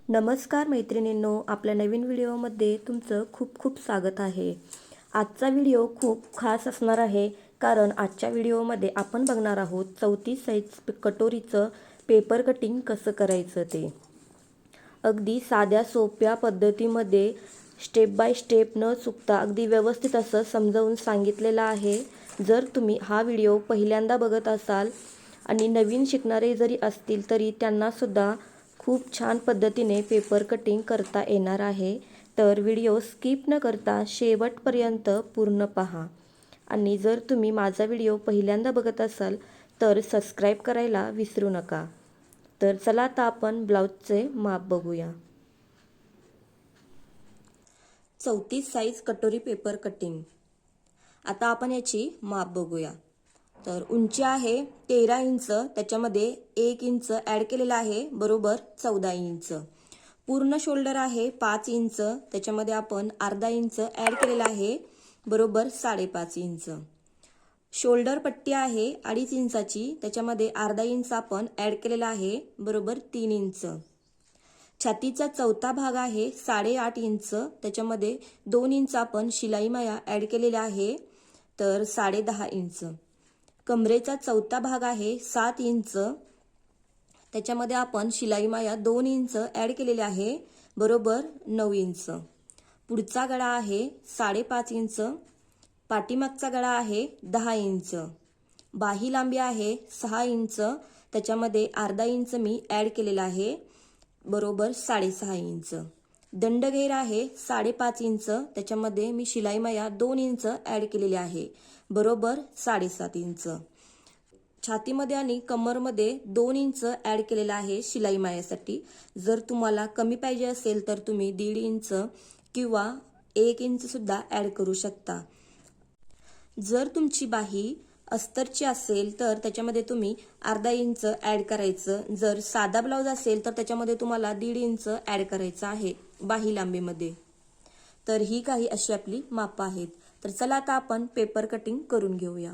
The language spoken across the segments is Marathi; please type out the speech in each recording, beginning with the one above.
नमस्कार मैत्रिणींनो, आपल्या नवीन व्हिडिओमध्ये तुमचं खूप खूप स्वागत आहे। आजचा व्हिडिओ खूप खास असणार आहे, कारण आजच्या व्हिडिओमध्ये आपण बघणार आहोत 34 साइज कटोरीचं पेपर कटिंग कसं करायचं ते। अगदी साध्या सोप्या पद्धतीमध्ये स्टेप बाय स्टेप न चुकता अगदी व्यवस्थित असं समजावून सांगितलेलं आहे। जर तुम्ही हा व्हिडिओ पहिल्यांदा बघत असाल आणि नवीन शिकणारे जरी असतील तरी त्यांना सुद्धा खूप छान पद्धतीने पेपर कटिंग करता येणार आहे। तर व्हिडिओ स्किप न करता शेवटपर्यंत पूर्ण पहा। आणि जर तुम्ही माझा व्हिडिओ पहिल्यांदा बघत असाल तर सबस्क्राइब करायला विसरू नका। तर चला आता आपण ब्लाउजचे माप बघूया। 34 साइज कटोरी पेपर कटिंग। आता आपण याची माप बघूया। तर उंची आहे 13 इंच, त्याच्यामध्ये 1 इंच ॲड केलेला आहे, बरोबर 14 इंच। पूर्ण शोल्डर आहे 5 इंच, त्याच्यामध्ये आपण अर्धा इंच ॲड केलेला आहे, बरोबर 5.5 इंच। शोल्डर पट्टी आहे 2.5 इंचाची, त्याच्यामध्ये अर्धा इंच आपण ॲड केलेला आहे, बरोबर 3 इंच। छातीचा चौथा भाग आहे 8.5 इंच, त्याच्यामध्ये 2 इंच आपण शिलाई माया ॲड केलेला आहे, तर 10.5 इंच। कमरेचा चौथा भाग आहे 7 इंच, त्याच्यामध्ये आपण शिलाई माया 2 इंच ॲड केलेले आहे, बरोबर 9 इंच। पुढचा गळा आहे 5.5 इंच, पाठीमागचा गळा आहे 10 इंच। बाही लांबी आहे 6 इंच, त्याच्यामध्ये अर्धा इंच मी ॲड केलेला आहे, बरोबर 6.5 इंच। दंडघेर आहे 5.5 इंच, त्याच्यामध्ये मी शिलाई माया 2 इंच ॲड केलेली आहे, बरोबर 7.5 इंच। छातीमध्ये आणि कमरमध्ये 2 इंच ॲड केलेला आहे शिलाई मायासाठी। जर तुम्हाला कमी पाहिजे असेल तर तुम्ही 1.5 इंच किंवा 1 इंच सुद्धा ॲड करू शकता। जर तुमची बाही अस्तरची असेल तर त्याच्यामध्ये तुम्ही अर्धा इंच ॲड करायचं। जर साधा ब्लाउज असेल तर त्याच्यामध्ये तुम्हाला 1.5 इंच ॲड करायचं आहे बाही लांबीमध्ये। तर ही काही अशी आपली मापं आहेत। तर चला आता आपण पेपर कटिंग करून घेऊया।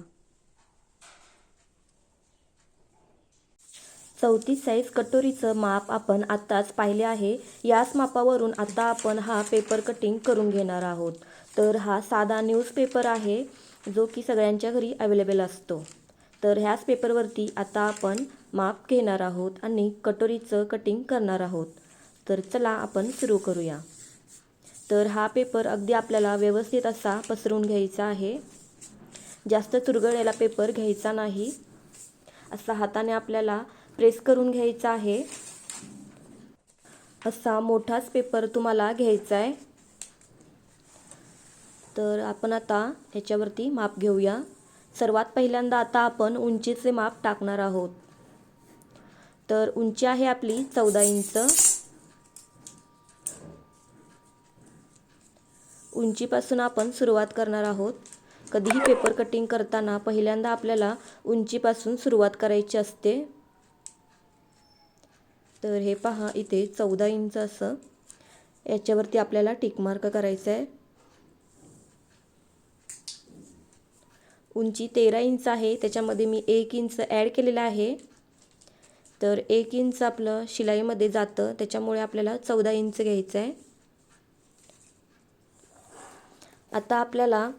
34 साइज कटोरीचं माप आपण आत्ताच पाहिले आहे। याच मापावरून आता आपण हा पेपर कटिंग करून घेणार आहोत। तर हा साधा न्यूजपेपर आहे, जो की सगळ्यांच्या घरी अवेलेबल असतो। तर ह्याच पेपरवरती आता आपण माप घेणार आहोत आणि कटोरीचं कटिंग करणार आहोत। तर चला आपण सुरू करूया। तर हा पेपर अगदी आपल्याला व्यवस्थित असा पसरून घ्यायचा आहे। जास्त चुरगळलेला पेपर घ्यायचा नाही, असा हाताने आपल्याला प्रेस करून घ्यायचा आहे। असा मोठाच पेपर तुम्हाला घ्यायचा आहे। तर आपण आता ह्याच्यावरती माप घेऊया। सर्वात पहिल्यांदा आता आपण उंचीचे माप टाकणार आहोत। तर उंची आहे आपली 14 इंच। उंचीपासून आपण सुरुवात करणार आहोत। कधीही पेपर कटिंग करताना पहिल्यांदा आपल्याला उंचीपासून सुरुवात करायची असते। तर हे पहा, इथे 14 इंच असं याच्यावरती आपल्याला टिक मार्क करायचा आहे। उंची 13 इंच आहे, त्याच्यामध्ये मी 1 इंच ॲड केलेला आहे। तर 1 इंच आपलं शिलाईमध्ये जातं, त्याच्यामुळे आपल्याला 14 इंच घ्यायचं आहे। आता आपल्याला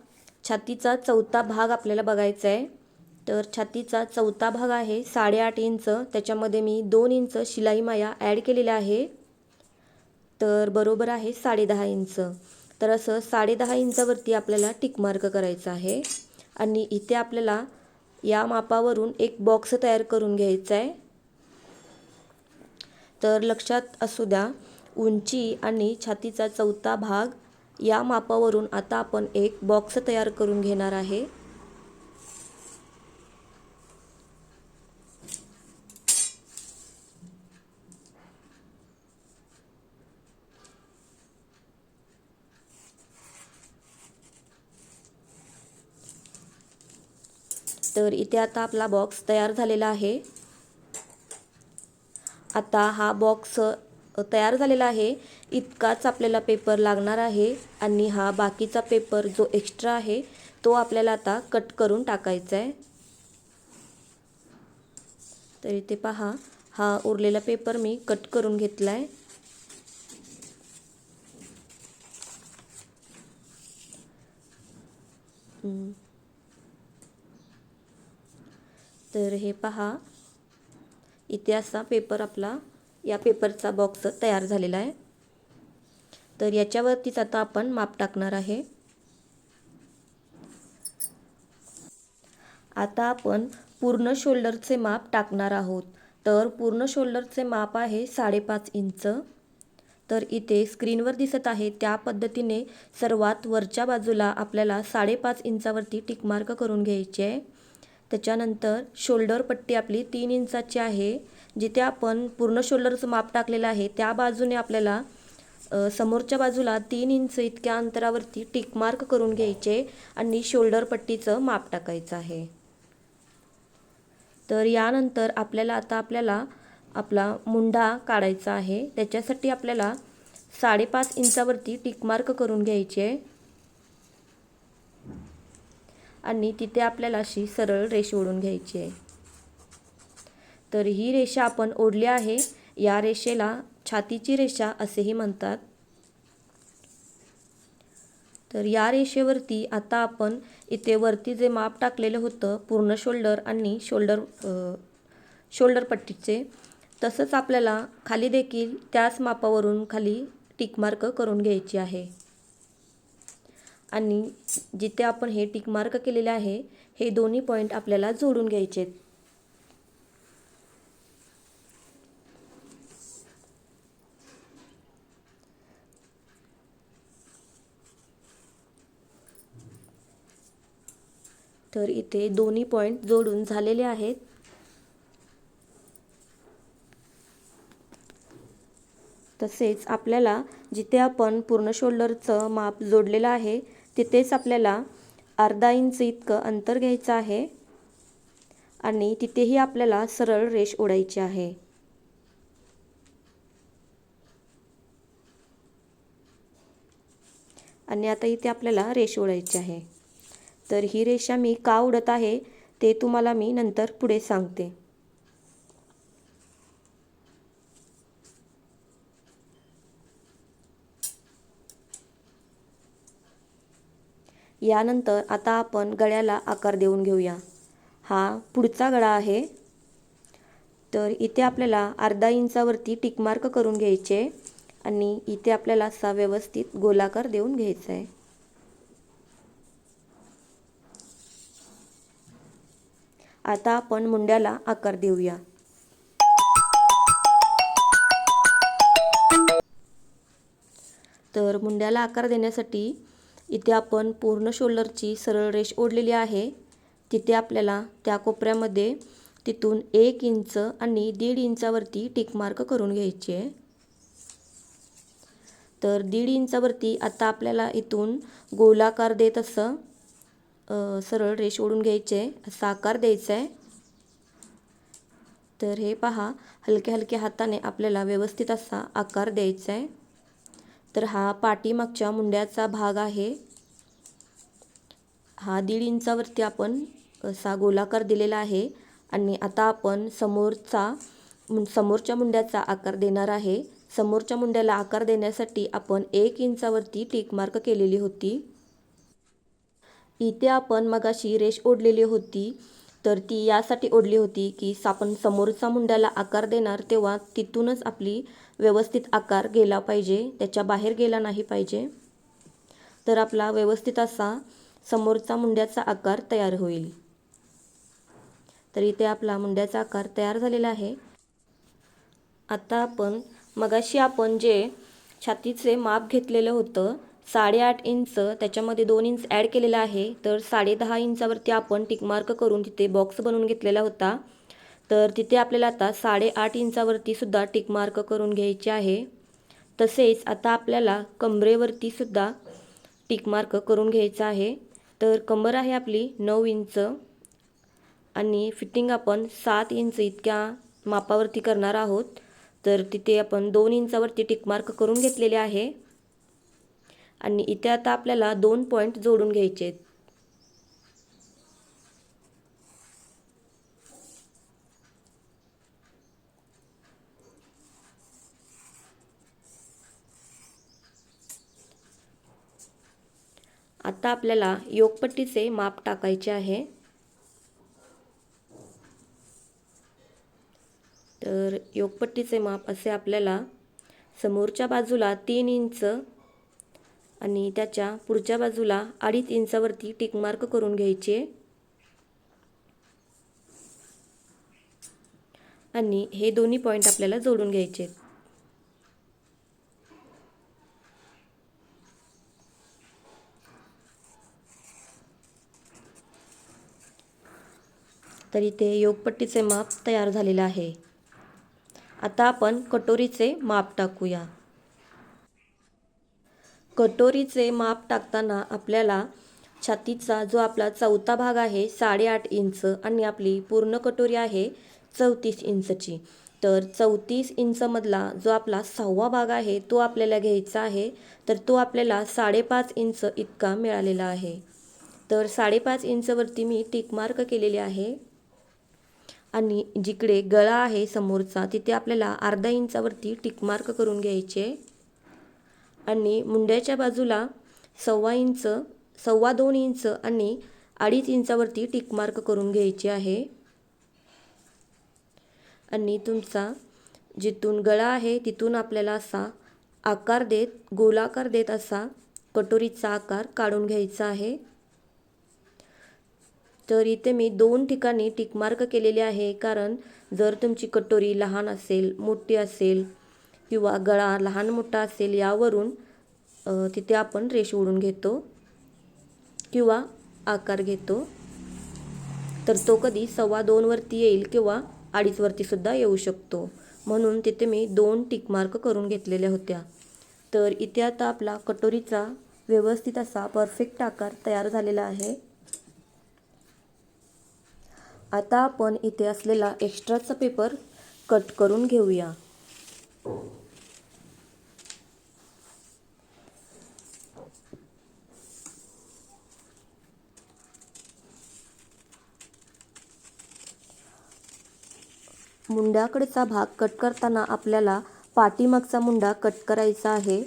छातीचा चौथा भाग आपल्याला बघायचा आहे। तर छातीचा चौथा भाग आहे 8.5 इंच, त्याच्यामध्ये मी 2 इंच शिलाई माया ॲड केलेला आहे, तर बरोबर आहे 10.5 इंच। तर असं 10.5 इंचावरती आपल्याला टिक मार्क करायचा आहे। आणि इथे आपल्याला या मापावरून एक बॉक्स तयार करून घ्यायचा आहे। तर लक्षात असू द्या, उंची आणि छातीचा चौथा भाग या मापावरून आता आपण एक बॉक्स तयार करून घेणार आहे। तर इथे आता आपला बॉक्स तयार झालेला आहे। आता हा बॉक्स तयार झालेला आहे, इतकाच आपल्याला पेपर लागणार आहे। आणि हा बाकीचा पेपर जो एक्स्ट्रा आहे तो आपल्याला आता कट करून टाकायचा आहे। तर इथे पहा, हा उरलेला पेपर मी कट करून घेतला आहे। तर हे पहा, इथे असा पेपर आपला, या पेपरचा बॉक्स तयार झालेला आहे. तर याच्यावरतीच आता आपण माप टाकणार आहे. आता आपण पूर्ण शोल्डरचे माप टाकणार आहोत. तर पूर्ण शोल्डरचे माप आहे 5.5 इंच. तर इथे स्क्रीनवर दिसत आहे त्या पद्धतीने सर्वात वरच्या बाजूला आपल्याला 5.5 इंचावरती टिकमार्क करून घ्यायचे आहे. त्याच्यानंतर शोल्डर पट्टी आपली 3 इंचाची आहे. जिथे आपण पूर्ण शोल्डरचं माप टाकलेलं आहे त्या बाजूने आपल्याला समोरच्या बाजूला 3 इंच इतक्या अंतरावरती टिकमार्क करून घ्यायचे आणि शोल्डर पट्टीचं माप टाकायचं आहे. तर यानंतर आपल्याला आपला मुंडा काढायचा आहे. त्याच्यासाठी आपल्याला 5.5 इंचावरती टिकमार्क करून घ्यायचे आणि तिथे आपल्याला अशी सरळ रेष ओढून घ्यायची आहे. तर ही रेषा आपण ओढली आहे. या रेषेला छातीची रेषा असेही म्हणतात. तर या रेषेवरती आता आपण इथे वरती जे माप टाकलेलं होतं पूर्ण शोल्डर आणि शोल्डर पट्टीचे, तसंच आपल्याला खाली देखील त्याच मापावरून खाली टिकमार्क करून घ्यायची आहे. आणि जिथे आपण हे टिकमार्क केलेले आहे हे दोन्ही पॉईंट आपल्याला जोडून घ्यायचे. तर इथे दोन्ही पॉईंट जोडून झालेले आहेत. तसेच आपल्याला जिथे आपण पूर्ण शोल्डरचं माप जोडलेलं आहे तिथेच आपल्याला अर्धा इंच इतकं अंतर घ्यायचं आहे आणि तिथेही आपल्याला सरळ रेष ओढायची आहे. आणि आता इथे आपल्याला रेष ओढायची आहे. तर ही रेषा मी का ओढत आहे ते तुम्हाला मी नंतर पुढे सांगते. यानंतर आता आपण गळ्याला आकार देऊन घेऊया. हा पुढचा गळा आहे. तर इथे आपल्याला अर्धा इंचावरती टिकमार्क करून घ्यायचे आणि इथे आपल्याला असा व्यवस्थित गोलाकार देऊन घ्यायचा आहे. आता आपण मुंड्याला आकार देऊया. तर मुंड्याला आकार देण्यासाठी इथे आपण पूर्ण शोल्डरची सरळ रेष ओढलेली आहे. तिथे आपल्याला त्या कोपऱ्यामध्ये तिथून 1 इंच आणि 1.5 इंचावरती टिकमार्क करून घ्यायची आहे. तर 1.5 इंचावरती आता आपल्याला इथून गोलाकार देत असं सरळ रेष ओढून घ्यायचे आहे, असा आकार द्यायचा आहे. तर हे पहा, हलक्या हलक्या हाताने आपल्याला व्यवस्थित असा आकार द्यायचा आहे. तर हा पाठीमागच्या मुंड्याचा भाग आहे. हा 1.5 इंचावरती आपण असा गोलाकार दिलेला आहे आणि आता आपण समोरच्या मुंड्याचा आकार देणार आहे. समोरच्या मुंड्याला आकार देण्यासाठी आपण 1 इंचावरती टिकमार्क केलेली होती. इथे आपण मगाशी रेष ओढलेली होती. तर ती यासाठी ओढली होती की आपण समोरचा मुंड्याला आकार देणार तेव्हा तिथूनच आपली व्यवस्थित आकार गेला पाहिजे, त्याच्या बाहेर गेला नाही पाहिजे. तर आपला व्यवस्थित असा समोरचा मुंड्याचा आकार तयार होईल. तर इथे आपला मुंड्याचा आकार तयार झालेला आहे. आता मगाशी आपण जे छातीचे माप घेतलेलं होतं 8.5 इंच, त्याच्यामध्ये 2 इंच ॲड केलेला आहे. तर 10.5 इंचावरती आपण टिकमार्क करून तिथे बॉक्स बनवून घेतलेला होता. तर तिथे आपल्याला आता 8.5 इंचावरती सुद्धा टिकमार्क करून घ्यायचे आहे. तसेच आता आपल्याला कमरेवरती सुद्धा टिकमार्क करून घ्यायचा आहे. तर कमर आहे आपली 9 इंच आणि फिटिंग आपण 7 इंच इतक्या मापावरती करणार आहोत. तर तिथे आपण 2 इंचावरती टिकमार्क करून घेतलेले आहे आणि इथे आता आपल्याला 2 पॉईंट जोडून घ्यायचे आहेत. आता आपल्याला योगपट्टीचे माप टाकायचे आहे। तर योगपट्टीचे माप असे आपल्याला समोरच्या बाजूला 3 इंच आणि त्याच्या पुढच्या बाजूला 2.5 इंचावरती टिक मार्क करून घ्यायचे आणि हे दोन्ही पॉइंट आपल्याला जोडून घ्यायचे। तर इथे योगपट्टीचे माप तयार झालेले आहे। आता आपण कटोरीचे माप टाकूया। कटोरीचे माप टाकताना आपल्याला छातीचा जो आपला चौथा भाग आहे 8.5 इंच आणि आपली पूर्ण कटोरी आहे 34 इंचची। तर 34 इंचमधला जो आपला 6वा भाग आहे तो आपल्याला घ्यायचा आहे। तर तो आपल्याला 5.5 इंच इतका मिळालेला आहे। तर 5.5 इंचवरती मी टिक मार्क केलेले आहे आणि जिकडे गळा आहे समोरचा तिथे आपल्याला अर्धा इंचावरती टिक मार्क करून घ्यायचे आणि मुंड्याच्या बाजूला 1.25 इंच, 2.25 इंच आणि 2.5 इंचावरती टिक मार्क करून घ्यायचे आहे आणि तुमचा जिथून गळा आहे तिथून आपल्याला असा आकार देत गोलाकार देत असा कटोरीचा आकार काढून घ्यायचा आहे। तर इथे मी 2 ठिकाणी टिक मार्क केलेले आहे, कारण जर तुमची कटोरी लहान असेल, मोठी असेल किंवा गळा लहान मोठा असेल यावरून तिथे आपण रेष ओढून घेतो किंवा आकार घेतो। तर तो कधी 2.25 वरती येईल किंवा 2.5 वरती सुद्धा येऊ शकतो, म्हणून तिथे मी 2 टिक मार्क करून घेतलेल्या होत्या। तर इथे आता आपला कटोरीचा व्यवस्थित असा परफेक्ट आकार तयार झालेला आहे। आता आपण इथे असलेला एक्स्ट्राचा पेपर कट करून घेऊया। मुंड्याकडचा भाग कट करताना आपल्याला पाठीमागचा मुंडा कट करायचा आहे।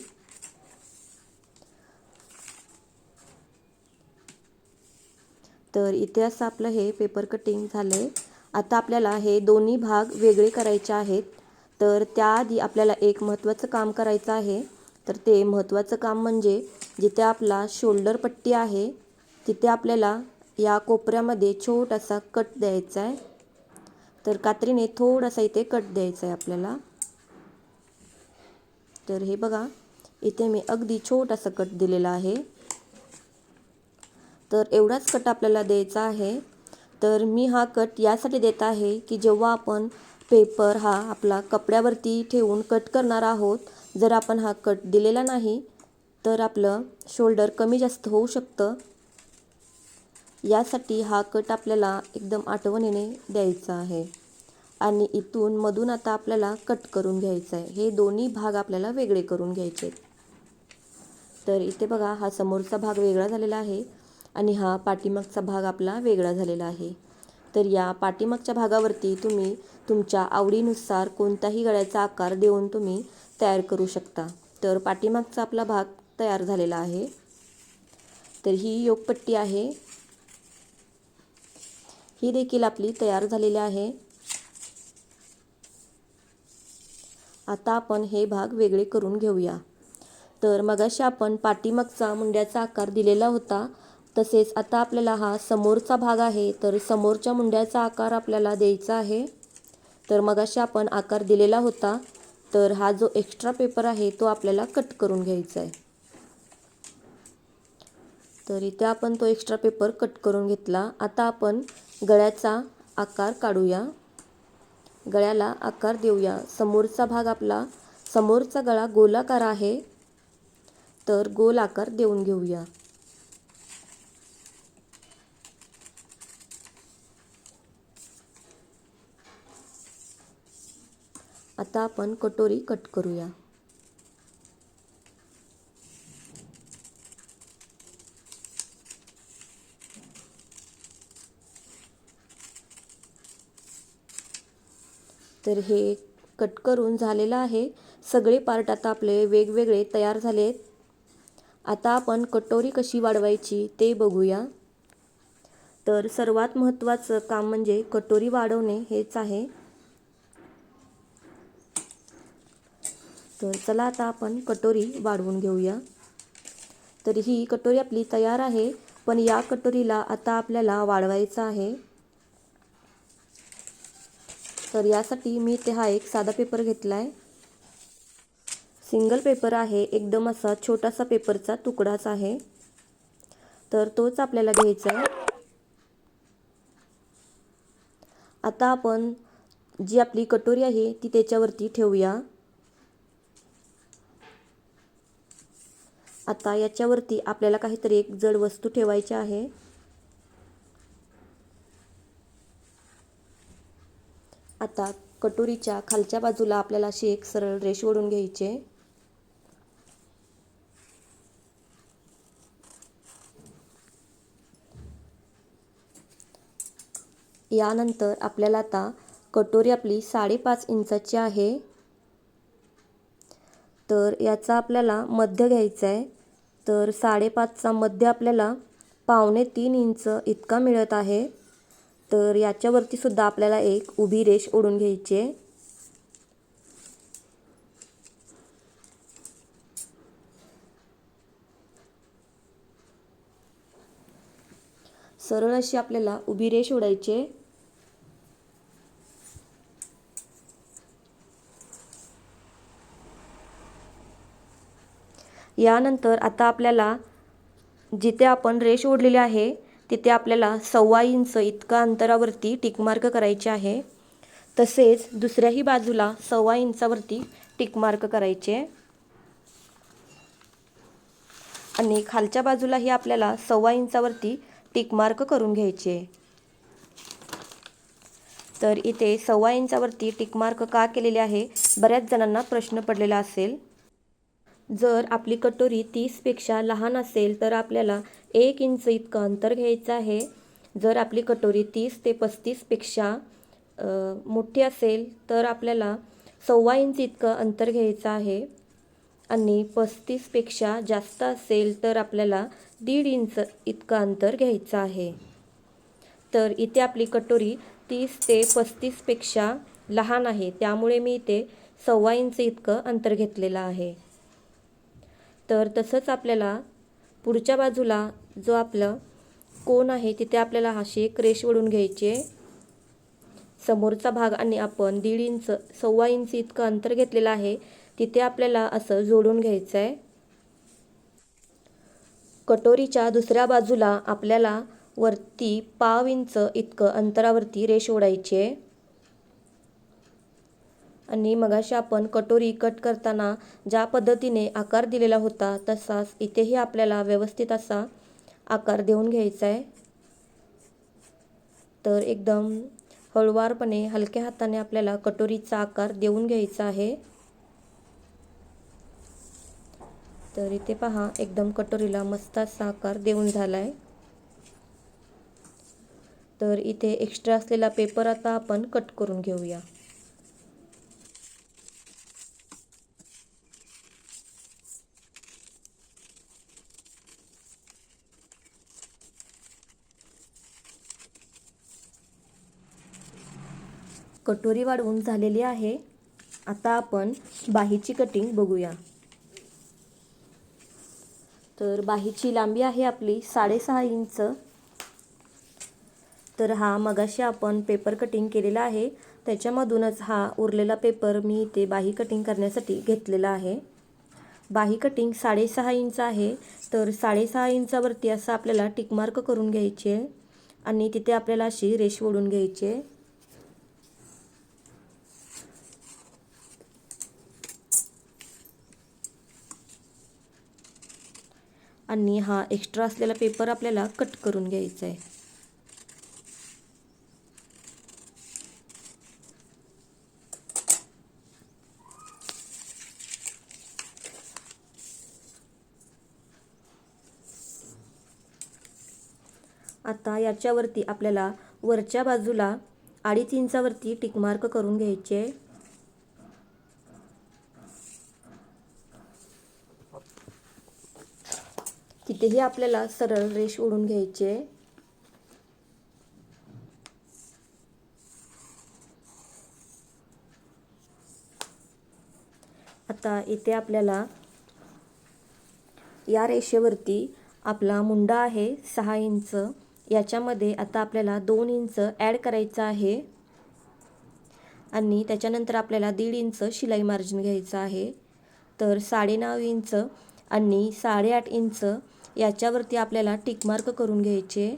तर इथे असं आपलं हे पेपर कटिंग झाले। आता आपल्याला हे दोन्ही भाग वेगळे करायचे आहेत। तर त्याआधी आपल्याला एक महत्त्वाचं काम करायचं आहे। तर ते महत्त्वाचं काम म्हणजे जिथे आपला शोल्डर पट्टी आहे तिथे आपल्याला या कोपऱ्यामध्ये छोटासा कट द्यायचा आहे। तर कात्रीने थोडासा इथे कट द्यायचा आहे आपल्याला। तर हे बघा, इथे मी अगदी छोटासा कट दिलेला आहे। तर एवढाच कट आपल्याला द्यायचा आहे। तर मी हा कट यासाठी देत आहे की जेव्हा आपण पेपर हा आपला कपड्यावरती ठेवून कट करणार आहोत, जर आपण हा कट दिलेला नाही तर आपलं शोल्डर कमी जास्त होऊ शकतं। यासाठी हा कट आपल्याला एकदम आठवणीने द्यायचा आहे आणि इथून मधून आता आपल्याला कट करून घ्यायचं आहे। हे दोन्ही भाग आपल्याला वेगळे करून घ्यायचे। तर इथे बघा, हा समोरचा भाग वेगळा झालेला आहे आणि हा पाठीमागचा भाग आपला वेगळा झालेला आहे। तर या पाठीमागच्या भागावरती तुम्ही तुमच्या आवडीनुसार कोणताही गळ्याचा आकार देऊन तुम्ही तयार करू शकता। तर पाठीमागचा आपला भाग तयार झालेला आहे। तर ही योगपट्टी आहे, ही देखील आपली तयार झालेली आहे। आता आपण हे भाग वेगळे करून घेऊया। तर मगाशी आपण पाठीमागचा मुंड्याचा आकार दिलेला होता, तसेच आता आपल्याला हा समोरचा भाग आहे, तर समोरच्या मुंड्याचा आकार आपल्याला द्यायचा आहे। तर मगाशी आपण आकार दिलेला होता, तर हा जो एक्स्ट्रा पेपर आहे तो आपल्याला कट करून घ्यायचा आहे। तर इथे आपण तो एक्स्ट्रा पेपर कट करून घेतला। आता आपण गळ्याचा आकार काढूया, गळ्याला आकार देऊया। समोरचा भाग आपला, समोरचा गळा गोलाकार आहे, तर गोल आकार देऊन घेऊया। आता आपण कटोरी कट करूया। तर हे कट करून झालेलं आहे। सगळे पार्ट आता आपले वेगवेगळे तयार झालेत। आता आपण कटोरी कशी वाढवायची ते बघूया. तर सर्वात महत्त्वाचं काम म्हणजे कटोरी वाढवणे हेच आहे. तर चला आता आपण कटोरी वाढवून घेऊया. तर ही कटोरी आपली तयार आहे, पण या कटोरीला आता आपल्याला वाढवायचं आहे. तर यासाठी मी इथे हा एक साधा पेपर घेतला आहे. सिंगल पेपर आहे, एकदम असा छोटासा पेपरचा तुकडाच आहे. तर तोच आपल्याला घ्यायचा आहे. आता आपण जी आपली कटोरी आहे ती त्याच्यावरती ठेवूया. आता याच्यावरती आपल्याला काहीतरी एक जड वस्तू ठेवायची आहे. आता कटोरीच्या खालच्या बाजूला आपल्याला अशी एक सरळ रेष ओढून घ्यायची. यानंतर आपल्याला आता कटोरी आपली 5.5 इंचाची आहे. तर याचा आपल्याला मध्य घ्यायचा आहे. तर 5.5चा मध्य आपल्याला 2.25 इंच इतका मिळत आहे. तर याच्यावरती सुद्धा आपल्याला एक उभी रेष ओढून घ्यायची आहे. सरळ अशी आपल्याला उभी रेष ओढायची आहे. यानंतर आता आपल्याला जिथे आपण रेष ओढलेली आहे तिथे आपल्याला 1.25 इंच इतका अंतरावरती टिकमार्क करायचे आहे. तसेच दुसऱ्याही बाजूला 1.25 इंचावरती टिकमार्क करायचे आणि खालच्या बाजूलाही आपल्याला 1.25 इंचावरती टिकमार्क करून घ्यायचे. तर इथे 1.25 इंचावरती टिकमार्क का केलेले आहे, बऱ्याच जणांना प्रश्न पडलेला असेल. जर आपली कटोरी 30पेक्षा लहान असेल तर आपल्याला 1 इंच इतकं अंतर घ्यायचं आहे. जर आपली कटोरी 30 ते 35पेक्षा मोठी असेल तर आपल्याला 1.25 इंच इतकं अंतर घ्यायचं आहे. आणि 35पेक्षा जास्त असेल तर आपल्याला 1.5 इंच इतकं अंतर घ्यायचं आहे. तर इथे आपली कटोरी 30 ते 35पेक्षा लहान आहे, त्यामुळे मी इथे 1.25 इंच इतकं अंतर घेतलेलं आहे. तर तसंच आपल्याला पुढच्या बाजूला जो आपलं कोन आहे तिथे आपल्याला अशी एक रेष ओढून घ्यायची आहे. समोरचा भाग आणि आपण 1.5 इंच 1.25 इंच इतकं अंतर घेतलेलं आहे तिथे आपल्याला असं जोडून घ्यायचं आहे. कटोरीच्या दुसऱ्या बाजूला आपल्याला वरती 1/2 इंच इतकं अंतरावरती रेष ओढायची आहे. आणि मगाशी आपण कटोरी कट करताना ज्या पद्धतीने आकार दिलेला होता तसाच इथेही आपल्याला व्यवस्थित असा आकार देऊन घ्यायचा आहे. तर एकदम हळूवारपणे हलक्या हाताने आपल्याला कटोरीचा आकार देऊन घ्यायचा आहे. तर इथे पहा, एकदम कटोरीला मस्त असा आकार देऊन झाला आहे. तर इथे एक्स्ट्रा असलेला पेपर आता आपण कट करून घेऊया. कटोरी वाढवून झालेली आहे. आता आपण बाहीची कटिंग बघूया. तर बाहीची लांबी आहे आपली 6.5 इंच. तर हा मगाशी आपण पेपर कटिंग केलेला आहे त्याच्यामधूनच हा उरलेला पेपर मी इथे बाही कटिंग करण्यासाठी घेतलेला आहे. बाही कटिंग 6.5 इंच आहे. तर 6.5 इंचावरती असं आपल्याला टिकमार्क करून घ्यायचे आहे आणि तिथे आपल्याला अशी रेष ओढून घ्यायची आहे. आणि हा एक्स्ट्रा असलेला पेपर आपल्याला कट करून घ्यायचा आहे. आता याच्यावरती आपल्याला वरच्या बाजूला 2.5 इंचावरती टिकमार्क करून घ्यायचे आहे. तिथेही आपल्याला सरळ रेष ओढून घ्यायची आहे. आता इथे आपल्याला या रेषेवरती आपला मुंडा आहे 6 इंच, याच्यामध्ये आता आपल्याला 2 इंच ॲड करायचं आहे आणि त्याच्यानंतर आपल्याला 1.5 इंच शिलाई मार्जिन घ्यायचं आहे. तर 9.5 इंच आणि 8.5 इंच याच्यावरती आपल्याला टिक मार्क करून घ्यायचे.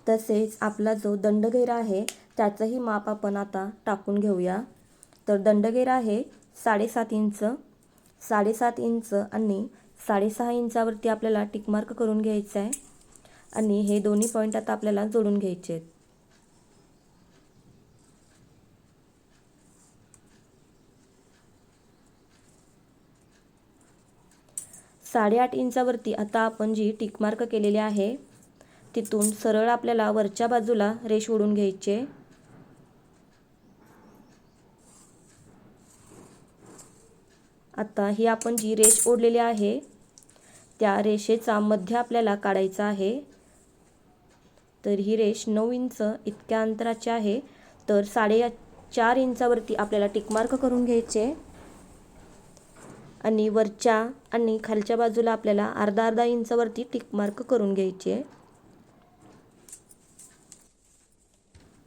तसेच आपला जो दंडगैरा आहे त्याचंही माप आपण आता टाकून घेऊया. तर दंडगैरा आहे 7.5 इंच, 7.5 इंच आणि 6.5 इंचावरती आपल्याला टिक मार्क करून घ्यायचा आहे आणि हे दोन्ही पॉईंट आता आपल्याला जोडून घ्यायचे आहेत. 8.5 इंचावरती आता आपण जी टिक मार्क केलेली आहे तिथून सरळ आपल्याला वरच्या बाजूला रेष ओढून घ्यायची. आता ही आपण जी रेष ओढलेली आहे त्या रेषेचा मध्य आपल्याला काढायचा आहे. तर ही रेष 9 इंच इतक्या अंतराची आहे. तर 4.5 इंचावरती आपल्याला टिक मार्क करून घ्यायचे आणि वरच्या आणि खालच्या बाजूला आपल्याला अर्धा इंचावरती टिक मार्क करून घ्यायचे.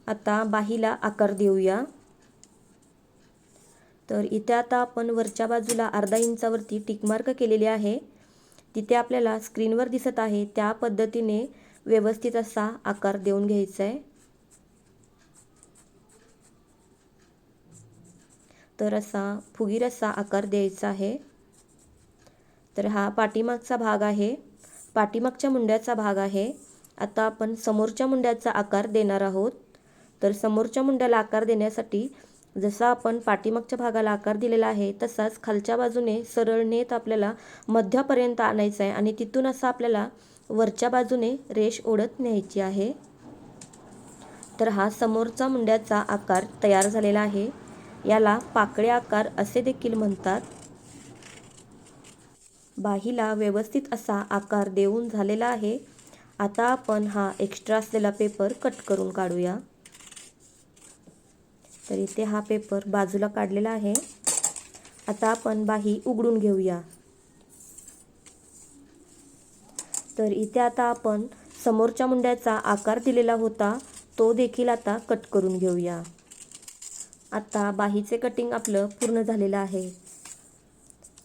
आता बाहीला आकार देऊया. तर इथे आता आपण वरच्या बाजूला अर्धा इंचावरती टिक मार्क केलेले आहे. तिथे आपल्याला स्क्रीनवर दिसत आहे त्या पद्धतीने व्यवस्थित असा आकार देऊन घ्यायचा आहे. तर असा फुगीर असा आकार द्यायचा आहे. तर हा पाठीमागचा भाग आहे, पाठीमागच्या मुंड्याचा भाग आहे. आता आपण समोरच्या मुंड्याचा आकार देणार आहोत. तर समोरच्या मुंड्याला आकार देण्यासाठी जसा आपण पाठीमागच्या भागाला आकार दिलेला आहे तसाच खालच्या बाजूने सरळ नेत आपल्याला मध्यापर्यंत आणायचं आहे आणि तिथून असं आपल्याला वरच्या बाजूने रेष ओढत न्यायची आहे. तर हा समोरचा मुंड्याचा आकार तयार झालेला आहे. याला पाकळे आकार असे देखील म्हणतात. बाहीला व्यवस्थित असा आकार देऊन झालेला आहे. आता आपण हा एक्स्ट्रा असलेला पेपर कट करून काढूया. तर इथे हा पेपर बाजूला काढलेला आहे. आता आपण बाही उघडून घेऊया. तर इथे आता आपण समोरच्या मुंड्याचा आकार दिलेला होता तो देखील आता कट करून घेऊया. आता बाहीचे कटिंग आपलं पूर्ण झालेलं आहे.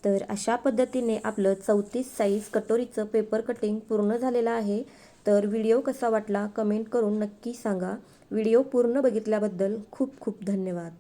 तर अशा पद्धतीने आपलं 34 साईज कटोरीचं पेपर कटिंग पूर्ण झालेलं आहे. तर व्हिडिओ कसा वाटला कमेंट करून नक्की सांगा. व्हिडिओ पूर्ण बघितल्याबद्दल खूप खूप धन्यवाद.